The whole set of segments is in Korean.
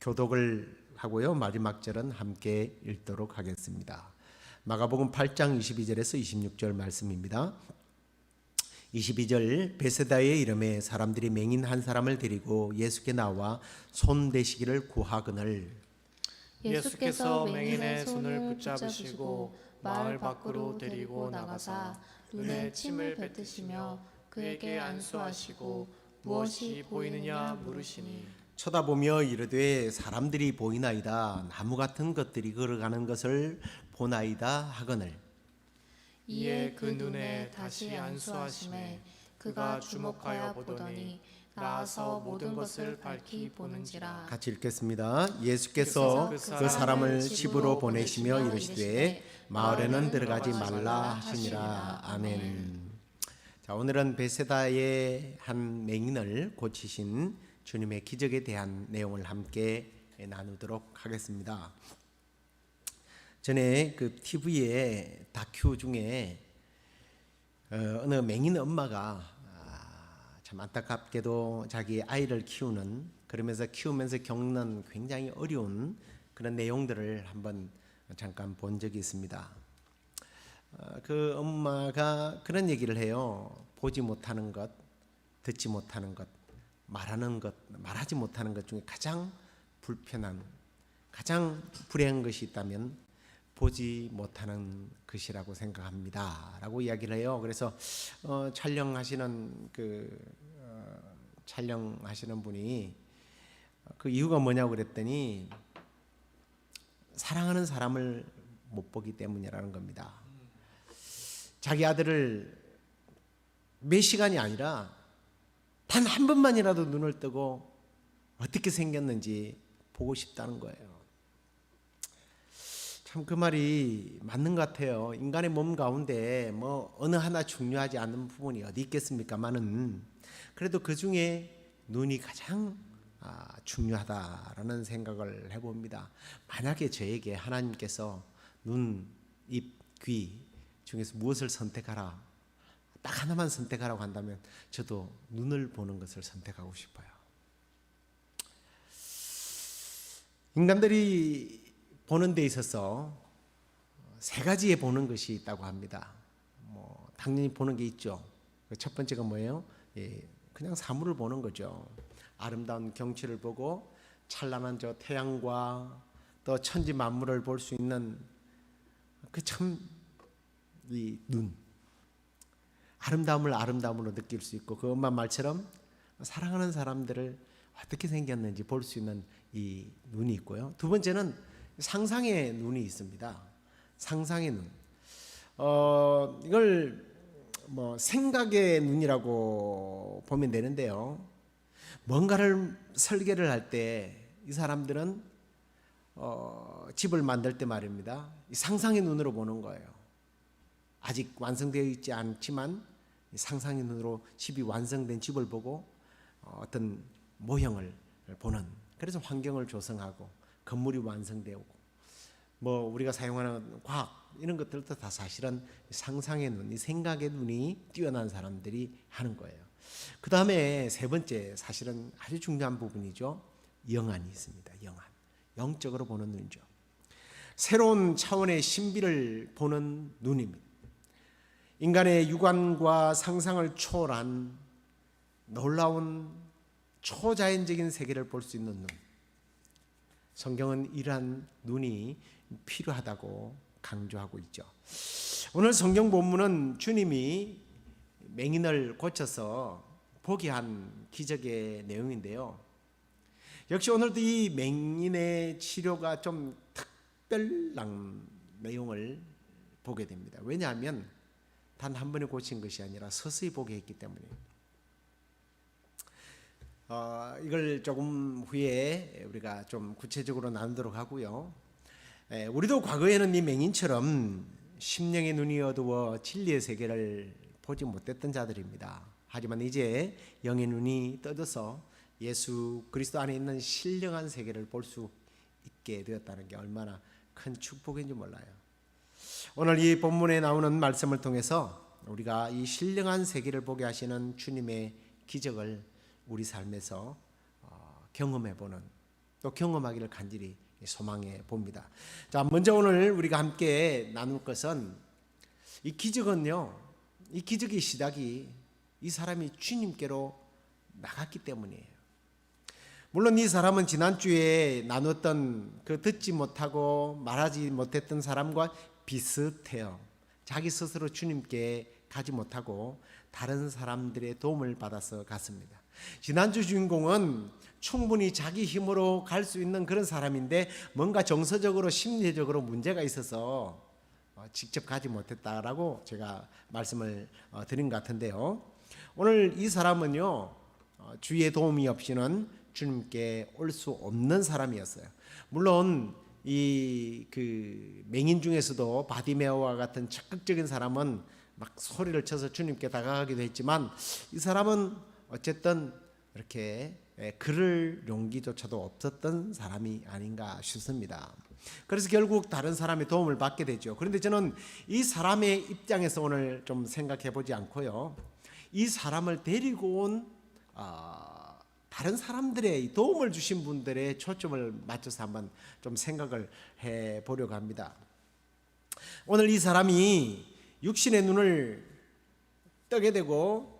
교독을 하고요. 마지막 절은 함께 읽도록 하겠습니다. 마가복음 8장 22절에서 26절 말씀입니다. 22절 베세다의 이름에 사람들이 맹인 한 사람을 데리고 예수께 나와 손대시기를 구하거늘 예수께서 맹인의 손을 붙잡으시고 마을 밖으로 데리고 나가사 눈에 침을 뱉으시며 그에게 안수하시고 무엇이 보이느냐 물으시니 쳐다보며 이르되 사람들이 보이나이다. 나무 같은 것들이 걸어가는 것을 보나이다 하거늘 이에 그 눈에 다시 안수하심에 그가 주목하여 보더니 나아서 모든 것을 밝히 보는지라. 같이 읽겠습니다. 예수께서 그 사람을 집으로 보내시며 이르시되 마을에는 들어가지 말라 하시니라. 아멘. 자, 오늘은 베세다의 한 맹인을 고치신 주님의 기적에 대한 내용을 함께 나누도록 하겠습니다. 전에 그 TV에 다큐 중에 어느 맹인 엄마가 참 안타깝게도 자기 아이를 그러면서 키우면서 겪는 굉장히 어려운 그런 내용들을 한번 잠깐 본 적이 있습니다. 그 엄마가 그런 얘기를 해요. 보지 못하는 것, 듣지 못하는 것, 말하지 못하는 것 중에 가장 불편한, 가장 불행한 것이 있다면 보지 못하는 것이라고 생각합니다. 라고 이야기를 해요. 그래서 촬영하시는 분이 그 이유가 뭐냐고 그랬더니 사랑하는 사람을 못 보기 때문이라는 겁니다. 자기 아들을 몇 시간이 아니라 단 한 번만이라도 눈을 뜨고 어떻게 생겼는지 보고 싶다는 거예요. 참 그 말이 맞는 것 같아요. 인간의 몸 가운데 뭐 어느 하나 중요하지 않는 부분이 어디 있겠습니까만은 그래도 그 중에 눈이 가장 중요하다라는 생각을 해봅니다. 만약에 저에게 하나님께서 눈, 입, 귀 중에서 무엇을 선택하라, 딱 하나만 선택하라고 한다면 저도 눈을 보는 것을 선택하고 싶어요. 인간들이 보는 데 있어서 세 가지의 보는 것이 있다고 합니다. 당연히 보는 게 있죠. 첫 번째가 뭐예요? 그냥 사물을 보는 거죠. 아름다운 경치를 보고 찬란한 저 태양과 또 천지 만물을 볼 수 있는 이 눈, 아름다움을 아름다움으로 느낄 수 있고 그 엄마 말처럼 사랑하는 사람들을 어떻게 생겼는지 볼 수 있는 이 눈이 있고요. 두 번째는 상상의 눈이 있습니다. 상상의 눈. 이걸 생각의 눈이라고 보면 되는데요. 뭔가를 설계를 할 때 이 사람들은 집을 만들 때 말입니다. 이 상상의 눈으로 보는 거예요. 아직 완성되어 있지 않지만 상상의 눈으로 집이 완성된 집을 보고 어떤 모형을 보는, 그래서 환경을 조성하고 건물이 완성되고 우리가 사용하는 과학 이런 것들도 다 사실은 상상의 눈, 이 생각의 눈이 뛰어난 사람들이 하는 거예요. 그 다음에 세 번째, 사실은 아주 중요한 부분이죠. 영안이 있습니다. 영적으로 보는 눈이죠. 새로운 차원의 신비를 보는 눈입니다. 인간의 육안과 상상을 초월한 놀라운 초자연적인 세계를 볼 수 있는 눈. 성경은 이러한 눈이 필요하다고 강조하고 있죠. 오늘 성경 본문은 주님이 맹인을 고쳐서 보게 한 기적의 내용인데요. 역시 오늘도 이 맹인의 치료가 좀 특별한 내용을 보게 됩니다. 왜냐하면 단 한 번에 고친 것이 아니라 서서히 보게 했기 때문이에요. 이걸 조금 후에 우리가 좀 구체적으로 나누도록 하고요. 우리도 과거에는 이 맹인처럼 심령의 눈이 어두워 진리의 세계를 보지 못했던 자들입니다. 하지만 이제 영의 눈이 떠져서 예수 그리스도 안에 있는 신령한 세계를 볼 수 있게 되었다는 게 얼마나 큰 축복인지 몰라요. 오늘 이 본문에 나오는 말씀을 통해서 우리가 이 신령한 세계를 보게 하시는 주님의 기적을 우리 삶에서 경험해보는, 또 경험하기를 간절히 소망해 봅니다. 자, 먼저 오늘 우리가 함께 나눌 것은 이 기적은요, 이 기적의 시작이 이 사람이 주님께로 나갔기 때문이에요. 물론 이 사람은 지난주에 나눴던 그 듣지 못하고 말하지 못했던 사람과 비슷해요. 자기 스스로 주님께 가지 못하고 다른 사람들의 도움을 받아서 갔습니다. 지난주 주인공은 충분히 자기 힘으로 갈 수 있는 그런 사람인데 뭔가 정서적으로 심리적으로 문제가 있어서 직접 가지 못했다라고 제가 말씀을 드린 것 같은데요. 오늘 이 사람은요, 주위의 도움이 없이는 주님께 올 수 없는 사람이었어요. 물론 이 그 맹인 중에서도 바디메오와 같은 적극적인 사람은 막 소리를 쳐서 주님께 다가가기도 했지만 이 사람은 어쨌든 이렇게 그럴 용기조차도 없었던 사람이 아닌가 싶습니다. 그래서 결국 다른 사람의 도움을 받게 되죠. 그런데 저는 이 사람의 입장에서 오늘 좀 생각해 보지 않고요, 이 사람을 데리고 온 다른 사람들의 도움을 주신 분들의 초점을 맞춰서 한번 좀 생각을 해 보려고 합니다. 오늘 이 사람이 육신의 눈을 뜨게 되고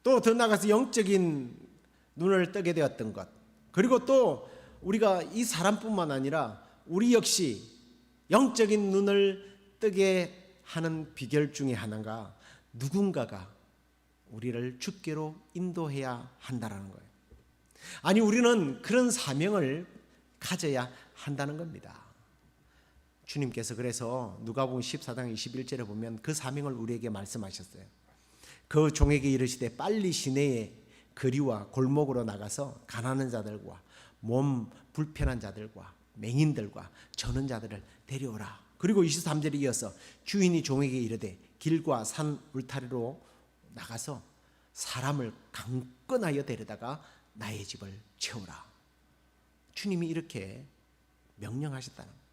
또 더 나아가서 영적인 눈을 뜨게 되었던 것, 그리고 또 우리가 이 사람뿐만 아니라 우리 역시 영적인 눈을 뜨게 하는 비결 중에 하나가 누군가가 우리를 주께로 인도해야 한다는 거예요. 아니, 우리는 그런 사명을 가져야 한다는 겁니다. 주님께서 그래서 누가복음 14장 21절에 보면 그 사명을 우리에게 말씀하셨어요. 그 종에게 이르시되 빨리 시내에 거리와 골목으로 나가서 가난한 자들과 몸 불편한 자들과 맹인들과 저는 자들을 데려오라. 그리고 23절에 이어서 주인이 종에게 이르되 길과 산 울타리로 나가서 사람을 강권하여 데려다가 나의 집을 채우라. 주님이 이렇게 명령하셨다는 거예요.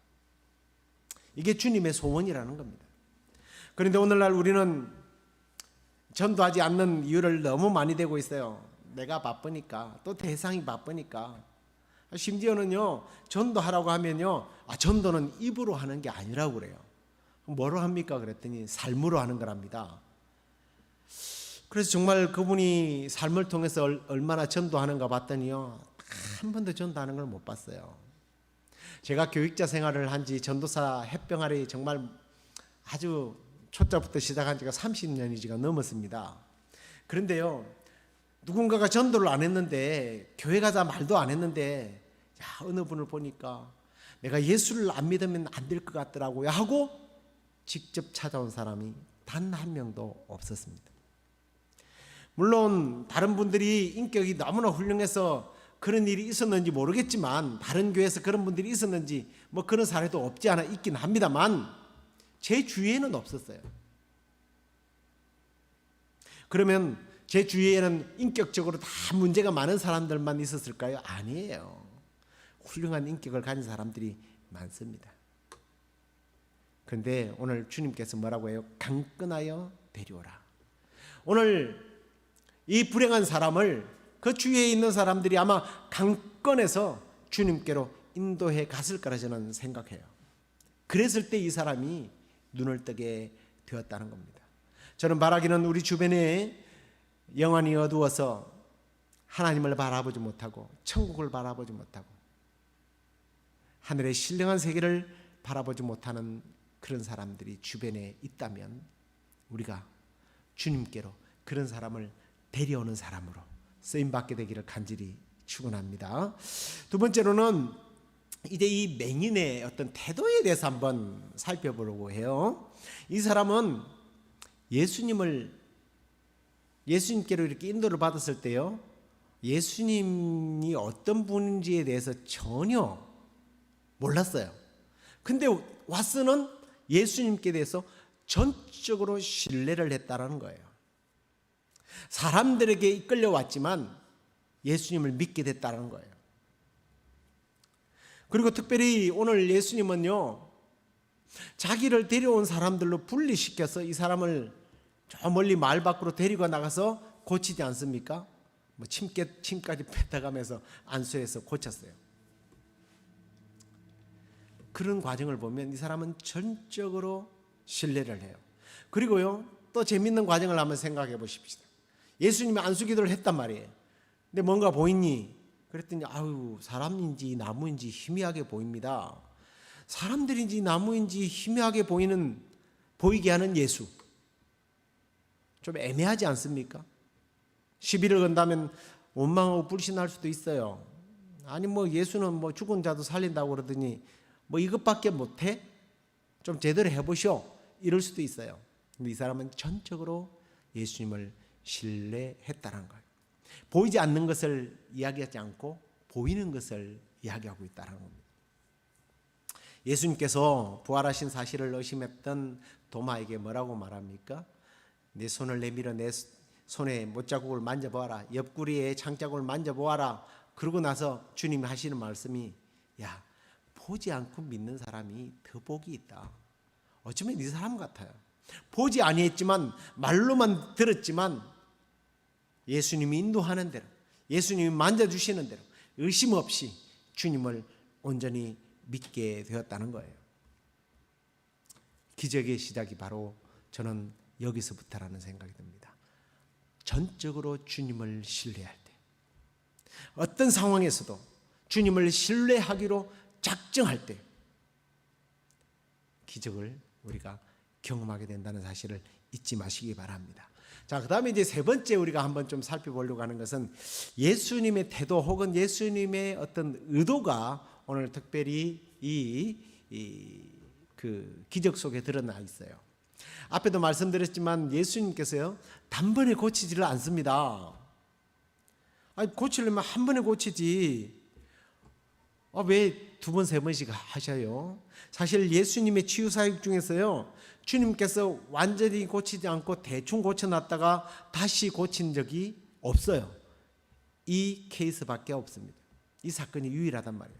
이게 주님의 소원이라는 겁니다. 그런데 오늘날 우리는 전도하지 않는 이유를 너무 많이 대고 있어요. 내가 바쁘니까, 또 대상이 바쁘니까. 심지어는요, 전도하라고 하면요, 전도는 입으로 하는 게 아니라고 그래요. 뭐로 합니까? 그랬더니 삶으로 하는 거랍니다. 그래서 정말 그분이 삶을 통해서 얼마나 전도하는가 봤더니요, 한 번도 전도하는 걸 못 봤어요. 제가 교육자 생활을 한 지 전도사 햇병아리 정말 아주 초짜부터 시작한 지가 30년이 넘었습니다. 그런데요, 누군가가 전도를 안 했는데, 교회 가자 말도 안 했는데, 어느 분을 보니까 내가 예수를 안 믿으면 안 될 것 같더라고요 하고 직접 찾아온 사람이 단 한 명도 없었습니다. 물론 다른 분들이 인격이 너무나 훌륭해서 그런 일이 있었는지 모르겠지만, 다른 교회에서 그런 분들이 있었는지 뭐 그런 사례도 없지 않아 있긴 합니다만, 제 주위에는 없었어요. 그러면 제 주위에는 인격적으로 다 문제가 많은 사람들만 있었을까요? 아니에요. 훌륭한 인격을 가진 사람들이 많습니다. 그런데 오늘 주님께서 뭐라고 해요? 강권하여 데려오라. 오늘 이 불행한 사람을 그 주위에 있는 사람들이 아마 강권해서 주님께로 인도해 갔을 거라 저는 생각해요. 그랬을 때 이 사람이 눈을 뜨게 되었다는 겁니다. 저는 바라기는 우리 주변에 영안이 어두워서 하나님을 바라보지 못하고 천국을 바라보지 못하고 하늘의 신령한 세계를 바라보지 못하는 그런 사람들이 주변에 있다면 우리가 주님께로 그런 사람을 데려오는 사람으로 쓰임받게 되기를 간절히 축원합니다. 두 번째로는 이제 이 맹인의 어떤 태도에 대해서 한번 살펴보려고 해요. 이 사람은 예수님께로 이렇게 인도를 받았을 때요, 예수님이 어떤 분인지에 대해서 전혀 몰랐어요. 근데 와서는 예수님께 대해서 전적으로 신뢰를 했다라는 거예요. 사람들에게 이끌려 왔지만 예수님을 믿게 됐다는 거예요. 그리고 특별히 오늘 예수님은요, 자기를 데려온 사람들로 분리시켜서 이 사람을 저 멀리 마을 밖으로 데리고 나가서 고치지 않습니까? 뭐 침까지 뱉어가면서 안수해서 고쳤어요. 그런 과정을 보면 이 사람은 전적으로 신뢰를 해요. 그리고요, 또 재밌는 과정을 한번 생각해 보십시다. 예수님이 안수기도를 했단 말이에요. 근데 뭔가 보이니? 그랬더니 아유, 사람인지 나무인지 희미하게 보입니다. 사람들인지 나무인지 희미하게 보이게 하는 예수, 좀 애매하지 않습니까? 시비를 건다면 원망하고 불신할 수도 있어요. 아니 뭐 예수는 뭐 죽은 자도 살린다고 그러더니 뭐 이것밖에 못해? 좀 제대로 해보시오, 이럴 수도 있어요. 근데 이 사람은 전적으로 예수님을 신뢰했다는 거예요. 보이지 않는 것을 이야기하지 않고 보이는 것을 이야기하고 있다는 겁니다. 예수님께서 부활하신 사실을 의심했던 도마에게 뭐라고 말합니까? 내 손을 내밀어 내 손에 못자국을 만져보아라, 옆구리에 창자국을 만져보아라. 그러고 나서 주님이 하시는 말씀이, 야, 보지 않고 믿는 사람이 더 복이 있다. 어쩌면 이 사람 같아요. 보지 아니했지만 말로만 들었지만 예수님이 인도하는 대로, 예수님이 만져주시는 대로 의심 없이 주님을 온전히 믿게 되었다는 거예요. 기적의 시작이 바로 저는 여기서부터라는 생각이 듭니다. 전적으로 주님을 신뢰할 때, 어떤 상황에서도 주님을 신뢰하기로 작정할 때 기적을 우리가 경험하게 된다는 사실을 잊지 마시기 바랍니다. 자, 그 다음에 이제 세 번째 우리가 한번 좀 살펴보려고 하는 것은 예수님의 태도 혹은 예수님의 어떤 의도가 오늘 특별히 그 기적 속에 드러나 있어요. 앞에도 말씀드렸지만 예수님께서요, 단번에 고치지를 않습니다. 아니, 고치려면 한 번에 고치지 왜 두 번, 세 번씩 하셔요? 사실 예수님의 치유 사역 중에서요, 주님께서 완전히 고치지 않고 대충 고쳐놨다가 다시 고친 적이 없어요. 이 케이스밖에 없습니다. 이 사건이 유일하단 말이에요.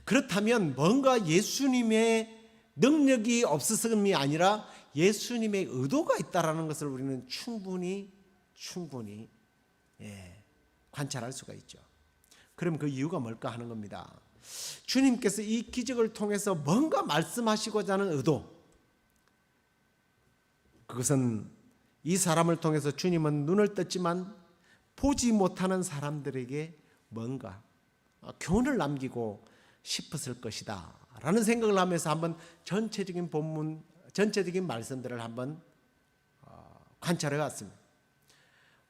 그렇다면 뭔가 예수님의 능력이 없어서이 아니라 예수님의 의도가 있다라는 것을 우리는 충분히 관찰할 수가 있죠. 그럼 그 이유가 뭘까 하는 겁니다. 주님께서 이 기적을 통해서 뭔가 말씀하시고자 하는 의도, 그것은 이 사람을 통해서 주님은 눈을 떴지만 보지 못하는 사람들에게 뭔가 교훈을 남기고 싶었을 것이다 라는 생각을 하면서 한번 전체적인 본문, 전체적인 말씀들을 한번 관찰해 왔습니다.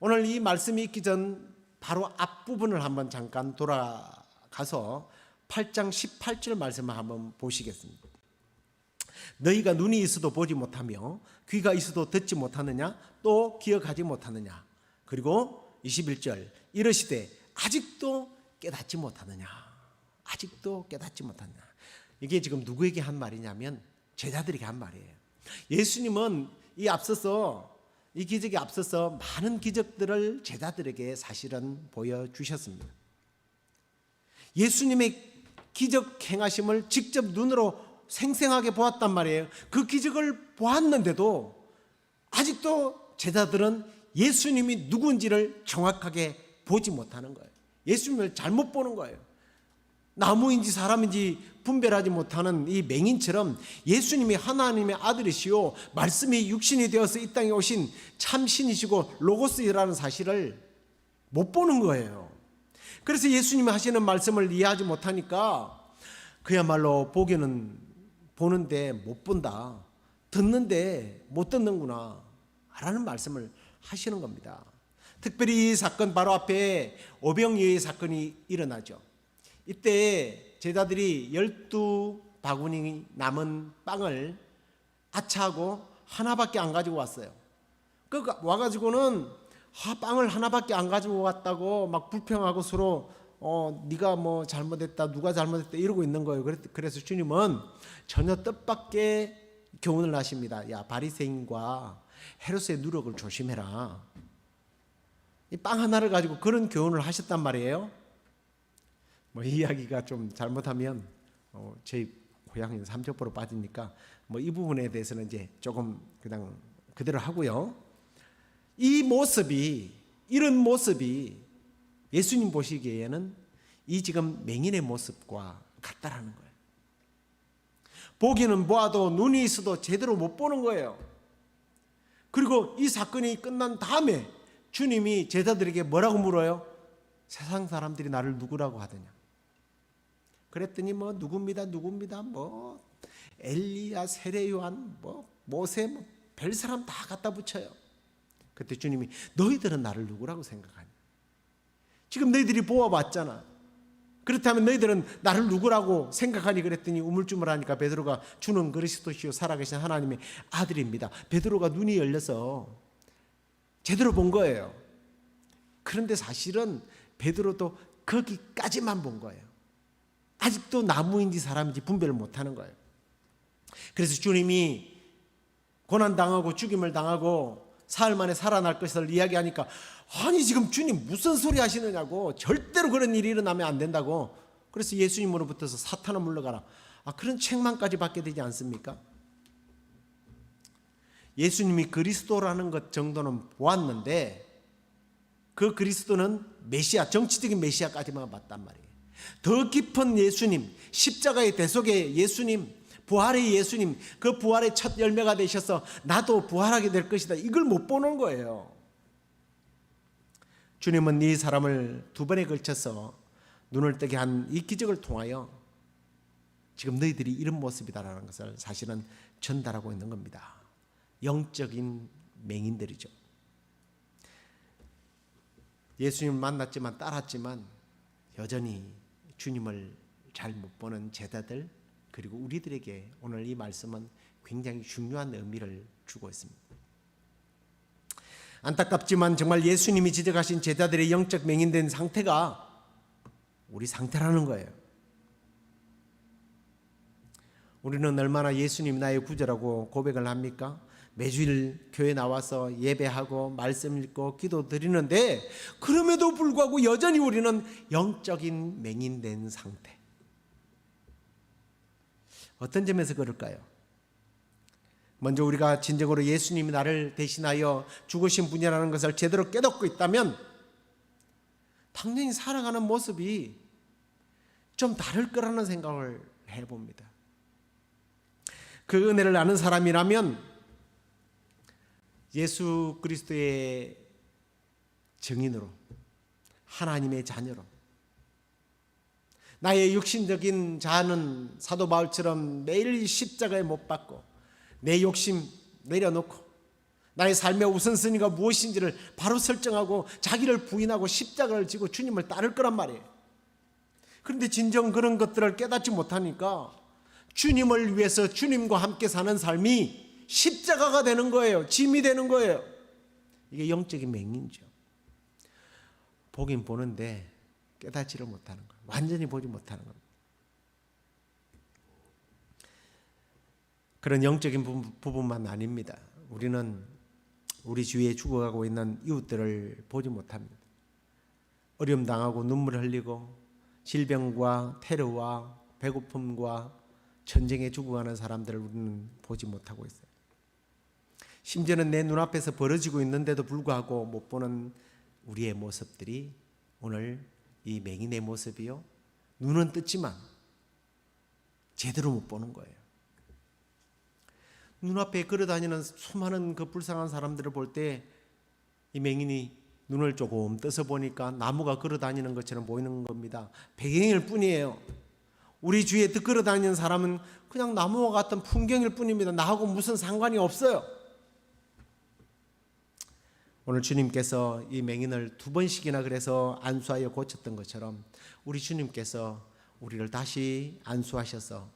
오늘 이 말씀이 있기 전 바로 앞부분을 한번 잠깐 돌아가서 8장 18절 말씀을 한번 보시겠습니다. 너희가 눈이 있어도 보지 못하며 귀가 있어도 듣지 못하느냐, 또 기억하지 못하느냐. 그리고 21절 이르시되 아직도 깨닫지 못하느냐, 아직도 깨닫지 못하느냐. 이게 지금 누구에게 한 말이냐면 제자들에게 한 말이에요. 예수님은 이 기적에 앞서서 많은 기적들을 제자들에게 사실은 보여주셨습니다. 예수님의 기적 행하심을 직접 눈으로 생생하게 보았단 말이에요. 그 기적을 보았는데도 아직도 제자들은 예수님이 누군지를 정확하게 보지 못하는 거예요. 예수님을 잘못 보는 거예요. 나무인지 사람인지 분별하지 못하는 이 맹인처럼 예수님이 하나님의 아들이시오, 말씀이 육신이 되어서 이 땅에 오신 참신이시고 로고스이라는 사실을 못 보는 거예요. 그래서 예수님이 하시는 말씀을 이해하지 못하니까 그야말로 보기는 보는데 못 본다, 듣는데 못 듣는구나 라는 말씀을 하시는 겁니다. 특별히 이 사건 바로 앞에 오병이어의 사건이 일어나죠. 이때 제자들이 12바구니 남은 빵을 아차하고 하나밖에 안 가지고 왔어요. 그 와가지고는 빵을 하나밖에 안 가지고 왔다고 막 불평하고 서로 네가 뭐 잘못했다, 누가 잘못했다 이러고 있는 거예요. 그래서 주님은 전혀 뜻밖의 교훈을 하십니다. 야, 바리새인과 헤롯의 누룩을 조심해라. 이 빵 하나를 가지고 그런 교훈을 하셨단 말이에요. 뭐 이 이야기가 좀 잘못하면 제 고향인 삼척포로 빠지니까 뭐 이 부분에 대해서는 이제 조금 그냥 그대로 하고요. 이 모습이 이런 모습이 예수님 보시기에는 이 지금 맹인의 모습과 같다라는 거예요. 보기는 보아도 눈이 있어도 제대로 못 보는 거예요. 그리고 이 사건이 끝난 다음에 주님이 제자들에게 뭐라고 물어요? 세상 사람들이 나를 누구라고 하더냐? 그랬더니 뭐 누굽니다 뭐 엘리야, 세례 요한, 뭐 모세, 뭐 별 사람 다 갖다 붙여요. 그때 주님이 너희들은 나를 누구라고 생각하니? 지금 너희들이 보아봤잖아. 그렇다면 너희들은 나를 누구라고 생각하니? 그랬더니 우물쭈물하니까 베드로가 주는 그리스도시요 살아계신 하나님의 아들입니다. 베드로가 눈이 열려서 제대로 본 거예요. 그런데 사실은 베드로도 거기까지만 본 거예요. 아직도 나무인지 사람인지 분별을 못하는 거예요. 그래서 주님이 고난당하고 죽임을 당하고 사흘 만에 살아날 것을 이야기하니까 아니 지금 주님 무슨 소리 하시느냐고, 절대로 그런 일이 일어나면 안 된다고. 그래서 예수님으로부터서 사탄아 물러가라. 그런 책망까지 받게 되지 않습니까? 예수님이 그리스도라는 것 정도는 보았는데 그 그리스도는 메시아, 정치적인 메시아까지만 봤단 말이에요. 더 깊은 예수님, 십자가의 대속의 예수님, 부활의 예수님, 그 부활의 첫 열매가 되셔서 나도 부활하게 될 것이다, 이걸 못 보는 거예요. 주님은 이 사람을 두 번에 걸쳐서 눈을 뜨게 한 이 기적을 통하여 지금 너희들이 이런 모습이다라는 것을 사실은 전달하고 있는 겁니다. 영적인 맹인들이죠. 예수님을 만났지만 따랐지만 여전히 주님을 잘 못 보는 제자들, 그리고 우리들에게 오늘 이 말씀은 굉장히 중요한 의미를 주고 있습니다. 안타깝지만 정말 예수님이 지적하신 제자들의 영적 맹인된 상태가 우리 상태라는 거예요. 우리는 얼마나 예수님 나의 구주라고 고백을 합니까? 매주일 교회 나와서 예배하고 말씀 읽고 기도 드리는데 그럼에도 불구하고 여전히 우리는 영적인 맹인된 상태. 어떤 점에서 그럴까요? 먼저 우리가 진정으로 예수님이 나를 대신하여 죽으신 분이라는 것을 제대로 깨닫고 있다면 당연히 살아가는 모습이 좀 다를 거라는 생각을 해봅니다. 그 은혜를 아는 사람이라면 예수 그리스도의 증인으로, 하나님의 자녀로, 나의 육신적인 자아는 사도 바울처럼 매일 십자가에 못 박고 내 욕심 내려놓고 나의 삶의 우선순위가 무엇인지를 바로 설정하고 자기를 부인하고 십자가를 지고 주님을 따를 거란 말이에요. 그런데 진정 그런 것들을 깨닫지 못하니까 주님을 위해서 주님과 함께 사는 삶이 십자가가 되는 거예요. 짐이 되는 거예요. 이게 영적인 맹인이죠. 보긴 보는데 깨닫지를 못하는 거예요. 완전히 보지 못하는 겁니다. 그런 영적인 부분만 아닙니다. 우리는 우리 주위에 죽어가고 있는 이웃들을 보지 못합니다. 어려움 당하고 눈물 흘리고 질병과 테러와 배고픔과 전쟁에 죽어가는 사람들을 우리는 보지 못하고 있어요. 심지어는 내 눈앞에서 벌어지고 있는데도 불구하고 못 보는 우리의 모습들이 오늘 이 맹인의 모습이요, 눈은 떴지만 제대로 못 보는 거예요. 눈앞에 걸어다니는 수많은 그 불쌍한 사람들을 볼 때 이 맹인이 눈을 조금 떠서 보니까 나무가 걸어다니는 것처럼 보이는 겁니다. 배경일 뿐이에요. 우리 주위에 걸어다니는 사람은 그냥 나무와 같은 풍경일 뿐입니다. 나하고 무슨 상관이 없어요. 오늘 주님께서 이 맹인을 두 번씩이나 그래서 안수하여 고쳤던 것처럼 우리 주님께서 우리를 다시 안수하셔서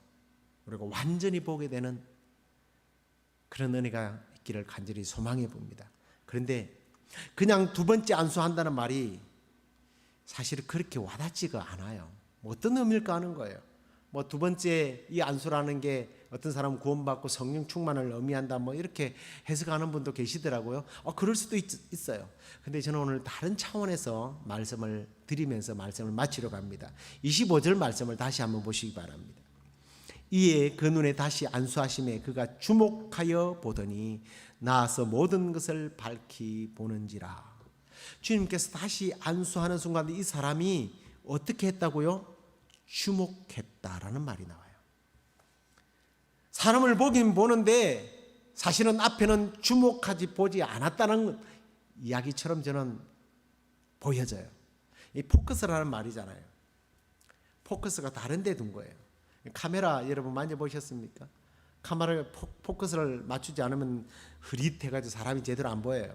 우리가 완전히 보게 되는 그런 은혜가 있기를 간절히 소망해 봅니다. 그런데 그냥 두 번째 안수한다는 말이 사실 그렇게 와닿지가 않아요. 뭐 어떤 의미일까 하는 거예요. 뭐 두 번째 이 안수라는 게 어떤 사람은 구원받고 성령 충만을 의미한다, 뭐 이렇게 해석하는 분도 계시더라고요. 그럴 수도 있어요. 근데 저는 오늘 다른 차원에서 말씀을 드리면서 말씀을 마치려고 합니다. 25절 말씀을 다시 한번 보시기 바랍니다. 이에 그 눈에 다시 안수하심에 그가 주목하여 보더니 나아서 모든 것을 밝히 보는지라. 주님께서 다시 안수하는 순간 이 사람이 어떻게 했다고요? 주목했다라는 말이 나와요. 사람을 보긴 보는데 사실은 앞에는 주목하지 보지 않았다는 이야기처럼 저는 보여져요. 이 포커스라는 말이잖아요. 포커스가 다른 데 둔 거예요. 카메라 여러분 만져보셨습니까? 카메라에 포커스를 맞추지 않으면 흐릿해가지고 사람이 제대로 안 보여요.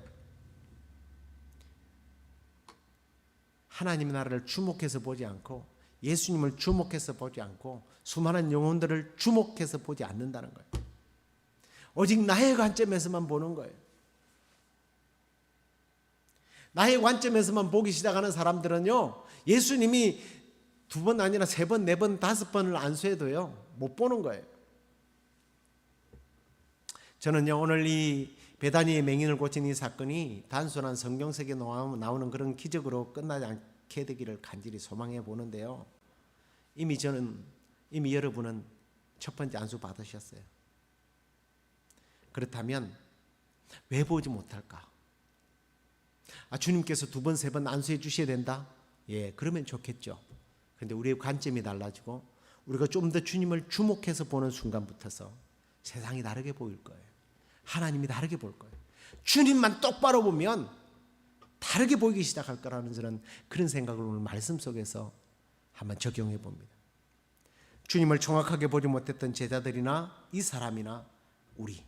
하나님의 나라를 주목해서 보지 않고 예수님을 주목해서 보지 않고 수많은 영혼들을 주목해서 보지 않는다는 거예요. 오직 나의 관점에서만 보는 거예요. 나의 관점에서만 보기 시작하는 사람들은요, 예수님이 2번 아니라 3번, 4번, 5번을 안수해도요, 못 보는 거예요. 저는요, 오늘 이 베다니의 맹인을 고친 이 사건이 단순한 성경책에 나오는 그런 기적으로 끝나지 않게 되기를 간절히 소망해 보는데요. 이미 여러분은 첫 번째 안수 받으셨어요. 그렇다면 왜 보지 못할까? 주님께서 2번, 3번 안수해 주셔야 된다? 예, 그러면 좋겠죠. 그런데 우리의 관점이 달라지고 우리가 좀 더 주님을 주목해서 보는 순간부터서 세상이 다르게 보일 거예요. 하나님이 다르게 볼 거예요. 주님만 똑바로 보면 다르게 보이기 시작할 거라는 저는 그런 생각을 오늘 말씀 속에서 한번 적용해 봅니다. 주님을 정확하게 보지 못했던 제자들이나 이 사람이나 우리,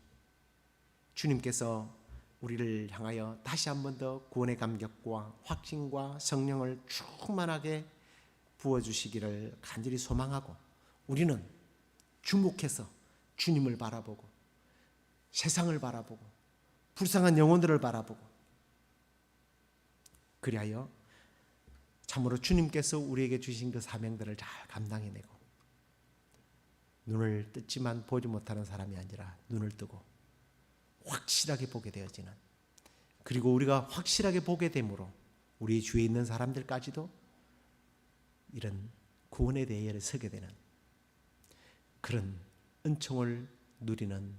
주님께서 우리를 향하여 다시 한 번 더 구원의 감격과 확신과 성령을 충만하게 부어주시기를 간절히 소망하고, 우리는 주목해서 주님을 바라보고 세상을 바라보고 불쌍한 영혼들을 바라보고, 그리하여 참으로 주님께서 우리에게 주신 그 사명들을 잘 감당해내고, 눈을 떴지만 보지 못하는 사람이 아니라 눈을 뜨고 확실하게 보게 되어지는, 그리고 우리가 확실하게 보게 되므로 우리 주위에 있는 사람들까지도 이런 구원의 대열에 서게 되는 그런 은총을 누리는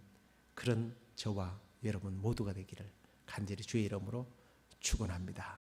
그런 저와 여러분 모두가 되기를 간절히 주의 이름으로 축원합니다.